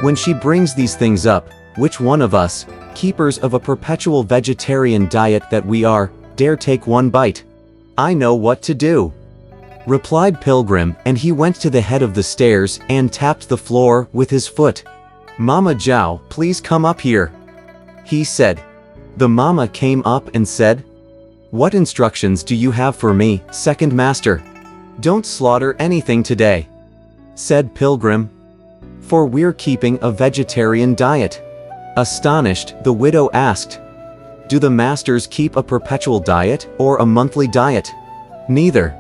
When she brings these things up, which one of us, keepers of a perpetual vegetarian diet that we are, dare take one bite? I know what to do," replied Pilgrim, and he went to the head of the stairs and tapped the floor with his foot. "Mama Zhao, please come up here," he said. The mama came up and said, "What instructions do you have for me, second master?" "Don't slaughter anything today," said Pilgrim, "for we're keeping a vegetarian diet." Astonished, the widow asked, "Do the masters keep a perpetual diet or a monthly diet?" "Neither,"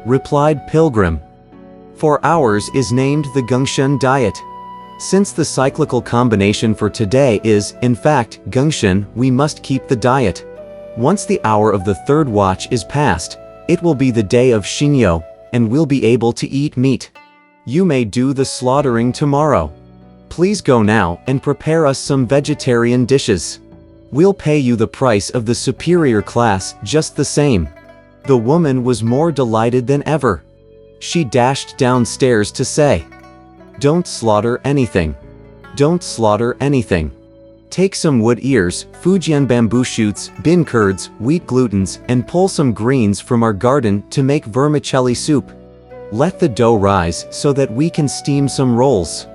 replied Pilgrim, "for ours is named the Gongshun diet. Since the cyclical combination for today is, in fact, Gongshun, we must keep the diet. Once the hour of the third watch is past, it will be the day of Xinyo, and we'll be able to eat meat. You may do the slaughtering tomorrow. Please go now and prepare us some vegetarian dishes. We'll pay you the price of the superior class just the same." The woman was more delighted than ever. She dashed downstairs to say, "Don't slaughter anything. Don't slaughter anything. Take some wood ears, Fujian bamboo shoots, bin curds, wheat glutens, and pull some greens from our garden to make vermicelli soup. Let the dough rise so that we can steam some rolls.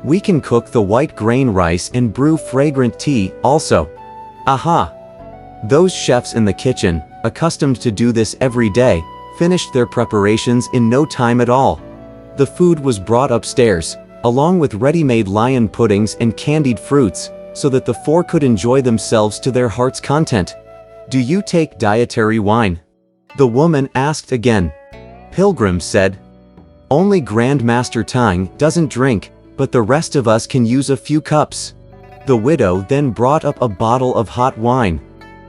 We can cook the white grain rice and brew fragrant tea also." Aha! Those chefs in the kitchen, accustomed to do this every day, finished their preparations in no time at all. The food was brought upstairs, along with ready-made lion puddings and candied fruits, so that the four could enjoy themselves to their heart's content. "Do you take dietary wine?" the woman asked again. Pilgrim said, "Only Grand Master Tang doesn't drink, but the rest of us can use a few cups." The widow then brought up a bottle of hot wine.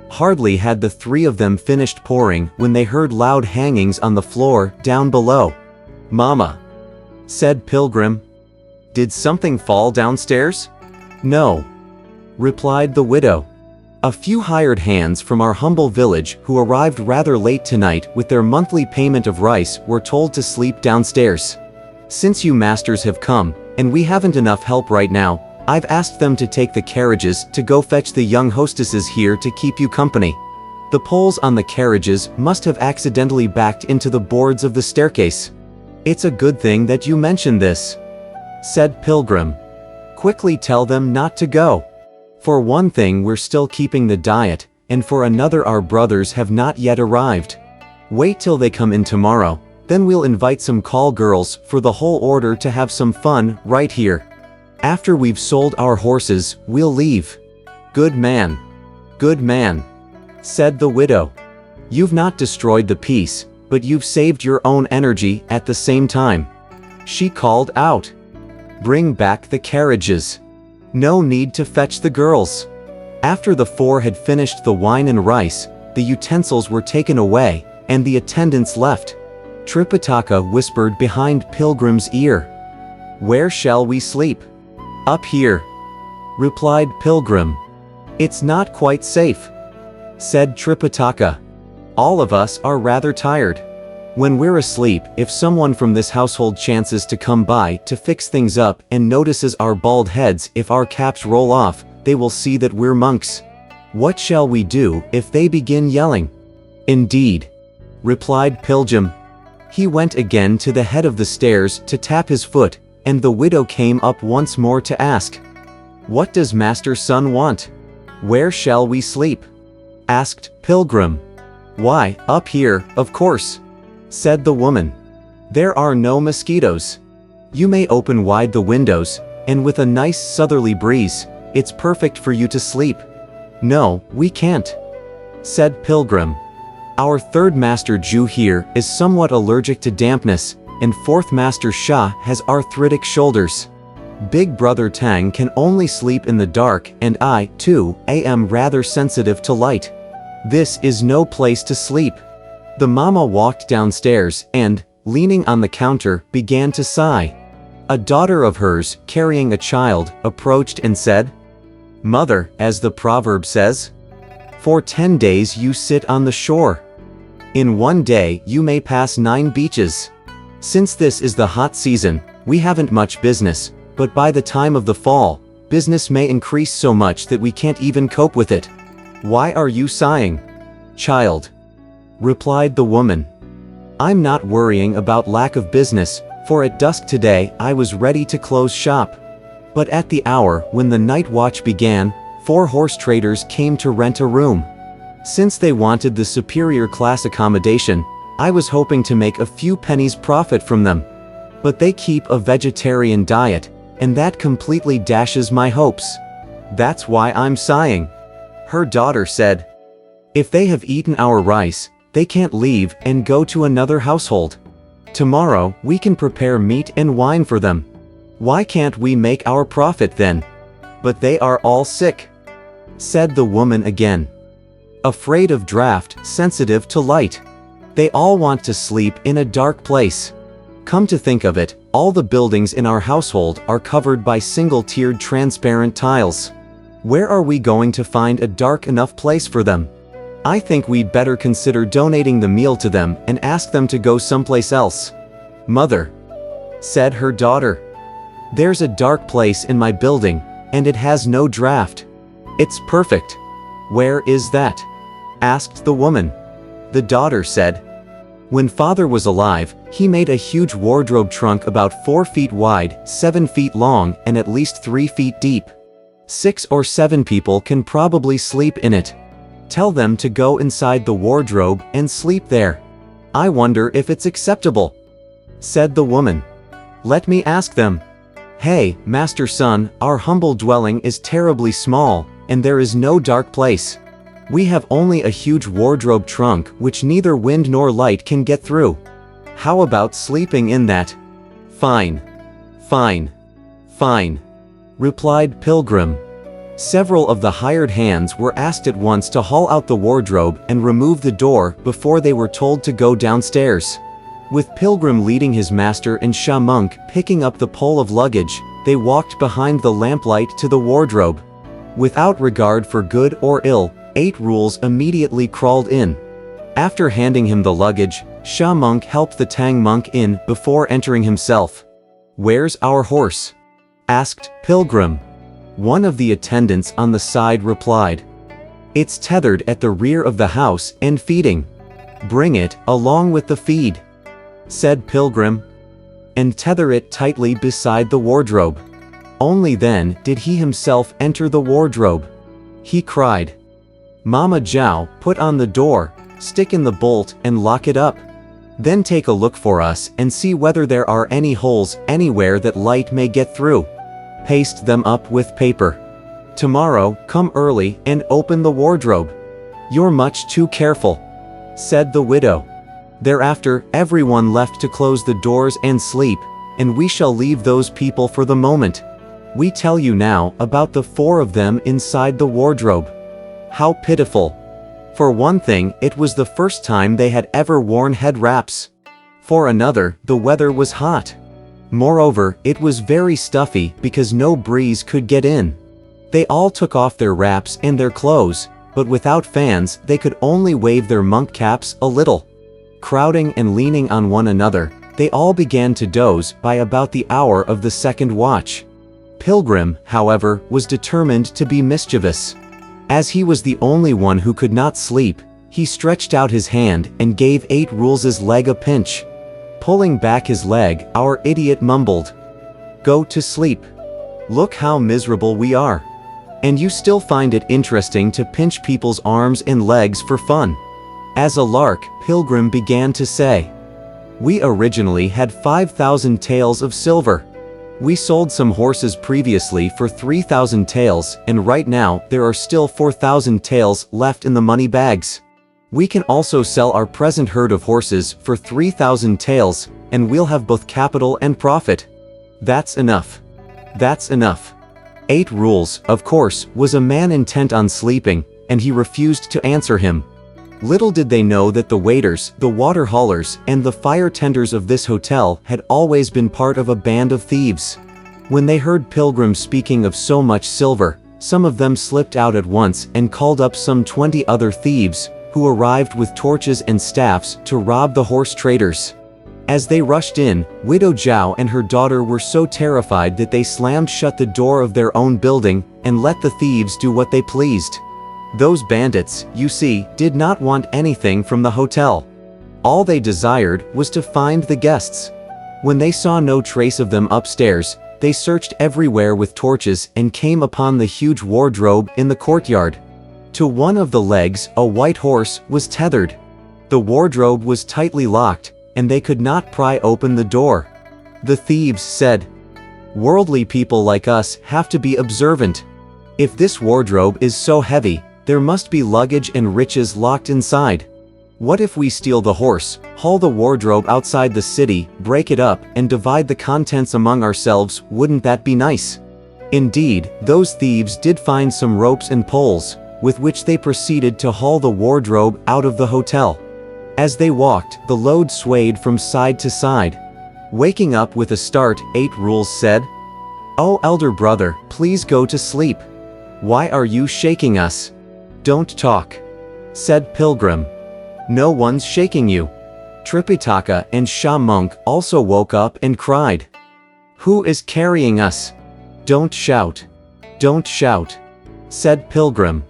Hardly had the three of them finished pouring when they heard loud hangings on the floor down below. "Mama," said Pilgrim, "did something fall downstairs?" "No," replied the widow. "A few hired hands from our humble village who arrived rather late tonight with their monthly payment of rice were told to sleep downstairs. Since you masters have come, and we haven't enough help right now, I've asked them to take the carriages to go fetch the young hostesses here to keep you company. The poles on the carriages must have accidentally backed into the boards of the staircase. It's a good thing that you mentioned this," said Pilgrim. "Quickly tell them not to go. For one thing, we're still keeping the diet, and for another, our brothers have not yet arrived. Wait till they come in tomorrow, then we'll invite some call girls for the whole order to have some fun right here. After we've sold our horses, we'll leave." "Good man. Good man," said the widow. "You've not destroyed the peace, but you've saved your own energy at the same time." She called out, "Bring back the carriages. No need to fetch the girls." After the four had finished the wine and rice, the utensils were taken away, and the attendants left. Tripitaka whispered behind Pilgrim's ear, "Where shall we sleep?" "Up here," replied Pilgrim. "It's not quite safe," said Tripitaka. "All of us are rather tired. When we're asleep, if someone from this household chances to come by to fix things up and notices our bald heads if our caps roll off, they will see that we're monks. What shall we do if they begin yelling?" "Indeed," replied Pilgrim. He went again to the head of the stairs to tap his foot, and the widow came up once more to ask, "What does Master Sun want?" "Where shall we sleep?" asked Pilgrim. "Why, up here, of course," said the woman. "There are no mosquitoes. You may open wide the windows, and with a nice southerly breeze, it's perfect for you to sleep." "No, we can't," said Pilgrim. "Our third Master Zhu here is somewhat allergic to dampness, and fourth Master Sha has arthritic shoulders. Big Brother Tang can only sleep in the dark, and I, too, am rather sensitive to light. This is no place to sleep." The mama walked downstairs and, leaning on the counter, began to sigh. A daughter of hers, carrying a child, approached and said, "Mother, as the proverb says, for 10 days you sit on the shore. In one day you may pass 9 beaches. Since this is the hot season, we haven't much business, but by the time of the fall, business may increase so much that we can't even cope with it. Why are you sighing, child? Replied the woman. I'm not worrying about lack of business, for at dusk today I was ready to close shop. But at the hour when the night watch began, 4 horse traders came to rent a room. Since they wanted the superior class accommodation, I was hoping to make a few pennies profit from them. But they keep a vegetarian diet, and that completely dashes my hopes. That's why I'm sighing. Her daughter said. If they have eaten our rice, they can't leave and go to another household. Tomorrow we can prepare meat and wine for them. Why can't we make our profit then? But they are all sick, said the woman again. Afraid of draught, sensitive to light. They all want to sleep in a dark place. Come to think of it, all the buildings in our household are covered by single-tiered transparent tiles. Where are we going to find a dark enough place for them? I think we'd better consider donating the meal to them and ask them to go someplace else. Mother, said her daughter. There's a dark place in my building, and it has no draft. It's perfect. Where is that? Asked the woman. The daughter said, when father was alive, he made a huge wardrobe trunk about 4 feet wide, 7 feet long, and at least 3 feet deep. 6 or 7 people can probably sleep in it. Tell them to go inside the wardrobe and sleep there. I wonder if it's acceptable, said the woman. Let me ask them. Hey, master son, our humble dwelling is terribly small, and there is no dark place. We have only a huge wardrobe trunk which neither wind nor light can get through. How about sleeping in that? Fine. Fine. Fine, replied Pilgrim. Several of the hired hands were asked at once to haul out the wardrobe and remove the door before they were told to go downstairs. With Pilgrim leading his master and Shamunk picking up the pole of luggage, they walked behind the lamplight to the wardrobe. Without regard for good or ill, 8 Rules immediately crawled in. After handing him the luggage, Shamunk helped the Tang monk in before entering himself. Where's our horse? Asked Pilgrim. One of the attendants on the side replied. It's tethered at the rear of the house and feeding. Bring it along with the feed, said Pilgrim, and tether it tightly beside the wardrobe. Only then did he himself enter the wardrobe. He cried, Mama Zhao, put on the door, stick in the bolt and lock it up. Then take a look for us and see whether there are any holes anywhere that light may get through. Paste them up with paper. Tomorrow, come early and open the wardrobe. You're much too careful, said the widow. Thereafter, everyone left to close the doors and sleep, and we shall leave those people for the moment. We tell you now about the 4 of them inside the wardrobe. How pitiful. For one thing, it was the first time they had ever worn head wraps. For another, the weather was hot. Moreover, it was very stuffy because no breeze could get in. They all took off their wraps and their clothes, but without fans they could only wave their monk caps a little. Crowding and leaning on one another, they all began to doze by about the hour of the 2nd watch. Pilgrim, however, was determined to be mischievous. As he was the only one who could not sleep, he stretched out his hand and gave 8 Rules' leg a pinch. Pulling back his leg, our idiot mumbled, Go to sleep. Look how miserable we are. And you still find it interesting to pinch people's arms and legs for fun. As a lark, Pilgrim began to say, We originally had 5,000 taels of silver. We sold some horses previously for 3,000 taels, and right now there are still 4,000 taels left in the money bags. We can also sell our present herd of horses for 3,000 taels, and we'll have both capital and profit. That's enough. That's enough. 8 Rules, of course, was a man intent on sleeping, and he refused to answer him. Little did they know that the waiters, the water haulers, and the fire tenders of this hotel had always been part of a band of thieves. When they heard Pilgrim speaking of so much silver, some of them slipped out at once and called up some 20 other thieves, who arrived with torches and staffs to rob the horse traders. As they rushed in, Widow Zhao and her daughter were so terrified that they slammed shut the door of their own building and let the thieves do what they pleased. Those bandits, you see, did not want anything from the hotel. All they desired was to find the guests. When they saw no trace of them upstairs, they searched everywhere with torches and came upon the huge wardrobe in the courtyard. To one of the legs, a white horse was tethered. The wardrobe was tightly locked, and they could not pry open the door. The thieves said, "Worldly people like us have to be observant. If this wardrobe is so heavy, there must be luggage and riches locked inside. What if we steal the horse, haul the wardrobe outside the city, break it up, and divide the contents among ourselves? Wouldn't that be nice?" Indeed, those thieves did find some ropes and poles, with which they proceeded to haul the wardrobe out of the hotel. As they walked, the load swayed from side to side. Waking up with a start, 8 Rules said, "Oh, elder brother, please go to sleep. Why are you shaking us? Don't talk," said Pilgrim. "No one's shaking you." Tripitaka and Sha Monk also woke up and cried, "Who is carrying us? Don't shout. Don't shout," said Pilgrim.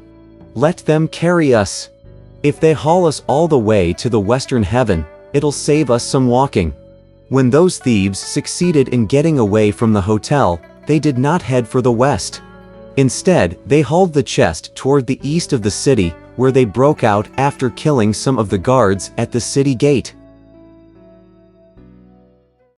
"Let them carry us. If they haul us all the way to the western heaven, it'll save us some walking." When those thieves succeeded in getting away from the hotel, they did not head for the west. Instead, they hauled the chest toward the east of the city, where they broke out after killing some of the guards at the city gate.